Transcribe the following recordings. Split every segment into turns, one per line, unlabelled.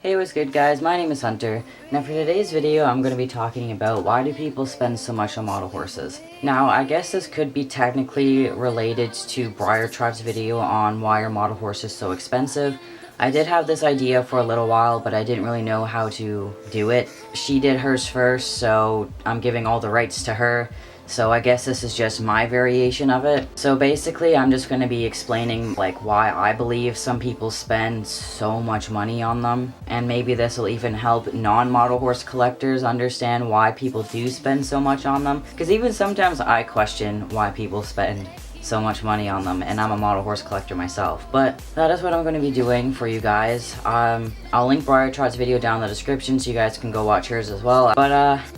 Hey, what's good guys? My name is Hunter. Now for today's video, I'm going to be talking about why do people spend so much on model horses. Now, I guess this could be technically related to Briar Tribe's video on why are model horses so expensive. I did have this idea for a little while, but I didn't really know how to do it. She did hers first, so I'm giving all the rights to her. So I guess this is just my variation of it. So basically I'm just going to be explaining like why I believe some people spend so much money on them. And maybe this will even help non-model horse collectors understand why people do spend so much on them. Because even sometimes I question why people spend so much money on them, and I'm a model horse collector myself. But that is what I'm going to be doing for you guys. I'll link Briar Trot's video down in the description so you guys can go watch hers as well. But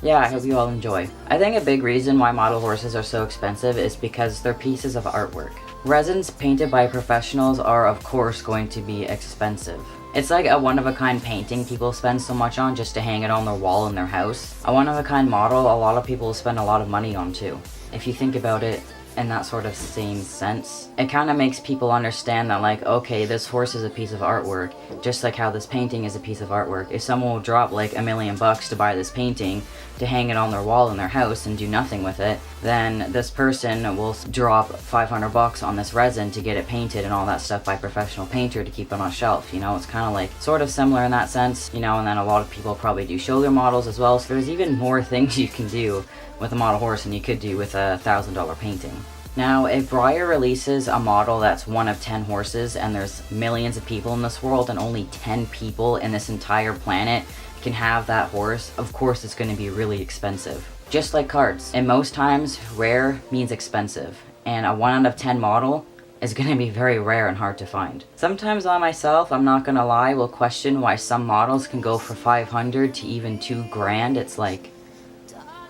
yeah, I hope you all enjoy. I think a big reason why model horses are so expensive is because they're pieces of artwork. Resins painted by professionals are of course going to be expensive. It's like a one-of-a-kind painting people spend so much on just to hang it on their wall in their house. A one-of-a-kind model a lot of people spend a lot of money on too. If you think about it in that sort of same sense, it kind of makes people understand that like, okay, this horse is a piece of artwork, just like how this painting is a piece of artwork. If someone will drop like $1 million to buy this painting to hang it on their wall in their house and do nothing with it, then this person will drop $500 on this resin to get it painted and all that stuff by a professional painter to keep it on a shelf. You know, it's kind of like sort of similar in that sense, you know. And then a lot of people probably do shoulder models as well, so there's even more things you can do with a model horse than you could do with a $1,000 painting. Now, if Briar releases a model that's one of 10 horses and there's millions of people in this world and only 10 people in this entire planet can have that horse, of course it's going to be really expensive. Just like cards. And most times, rare means expensive. And a 1 out of 10 model is going to be very rare and hard to find. Sometimes I myself, I'm not going to lie, will question why some models can go for 500 to even 2 grand. It's like,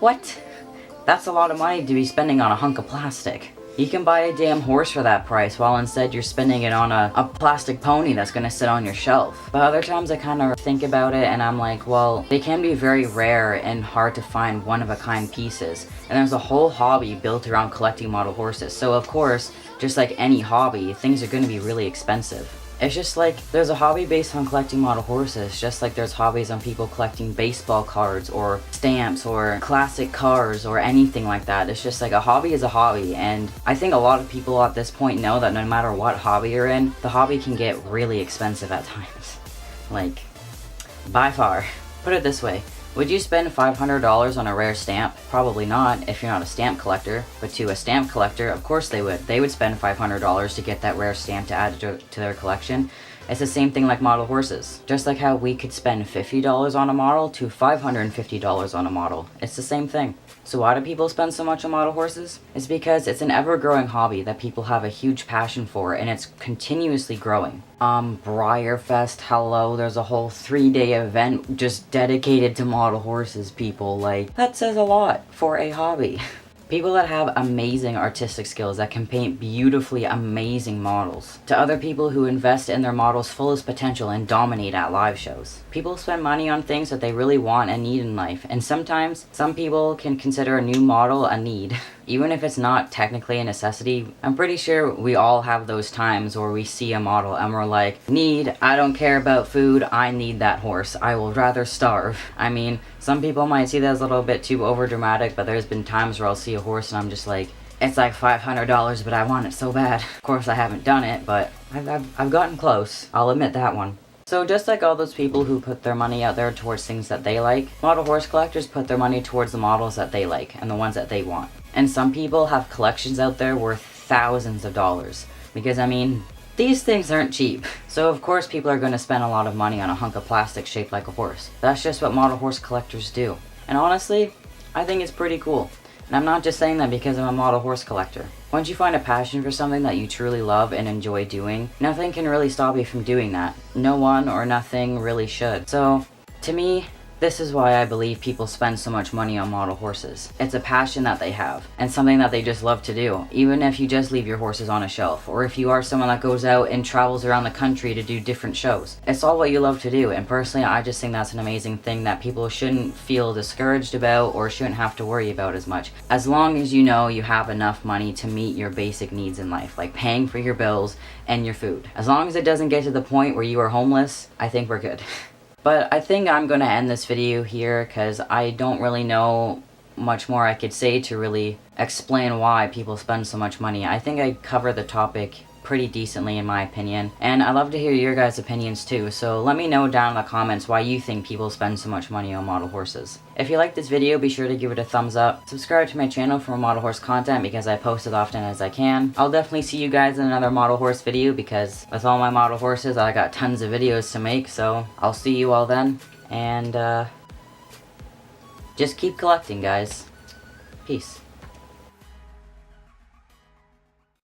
what? That's a lot of money to be spending on a hunk of plastic. You can buy a damn horse for that price, while instead you're spending it on a plastic pony that's gonna sit on your shelf. But other times I kind of think about it and I'm like, well, they can be very rare and hard to find one-of-a-kind pieces. And there's a whole hobby built around collecting model horses. So of course, just like any hobby, things are gonna be really expensive. It's just like, there's a hobby based on collecting model horses, just like there's hobbies on people collecting baseball cards or stamps or classic cars or anything like that. It's just like a hobby is a hobby, and I think a lot of people at this point know that no matter what hobby you're in, the hobby can get really expensive at times. Like, by far. Put it this way. Would you spend $500 on a rare stamp? Probably not if you're not a stamp collector, but to a stamp collector, of course they would. They would spend $500 to get that rare stamp to add to their collection. It's the same thing like model horses. Just like how we could spend $50 on a model to $550 on a model. It's the same thing. So why do people spend so much on model horses? It's because it's an ever-growing hobby that people have a huge passion for, and it's continuously growing. Briar Fest, hello, there's a whole 3-day event just dedicated to model horses, people. Like, that says a lot for a hobby. People that have amazing artistic skills that can paint beautifully amazing models. To other people who invest in their models' fullest potential and dominate at live shows. People spend money on things that they really want and need in life, and sometimes some people can consider a new model a need. Even if it's not technically a necessity, I'm pretty sure we all have those times where we see a model and we're like, need, I don't care about food, I need that horse, I will rather starve. I mean, some people might see that as a little bit too over dramatic, but there's been times where I'll see a horse and I'm just like, it's like $500, but I want it so bad. Of course I haven't done it, but I've gotten close, I'll admit that one. So just like all those people who put their money out there towards things that they like, model horse collectors put their money towards the models that they like and the ones that they want. And some people have collections out there worth thousands of dollars. Because I mean, these things aren't cheap. So of course people are going to spend a lot of money on a hunk of plastic shaped like a horse. That's just what model horse collectors do. And honestly, I think it's pretty cool. And I'm not just saying that because I'm a model horse collector. Once you find a passion for something that you truly love and enjoy doing, nothing can really stop you from doing that. No one or nothing really should. So, to me, this is why I believe people spend so much money on model horses. It's a passion that they have, and something that they just love to do, even if you just leave your horses on a shelf, or if you are someone that goes out and travels around the country to do different shows. It's all what you love to do, and personally, I just think that's an amazing thing that people shouldn't feel discouraged about or shouldn't have to worry about as much. As long as you know you have enough money to meet your basic needs in life, like paying for your bills and your food. As long as it doesn't get to the point where you are homeless, I think we're good. But I think I'm gonna end this video here because I don't really know much more I could say to really explain why people spend so much money. I think I covered the topic pretty decently in my opinion, and I'd love to hear your guys' opinions too, so let me know down in the comments why you think people spend so much money on model horses. If you like this video, be sure to give it a thumbs up, subscribe to my channel for more model horse content because I post as often as I can. I'll definitely see you guys in another model horse video because with all my model horses I got tons of videos to make, so I'll see you all then, and just keep collecting, guys. Peace.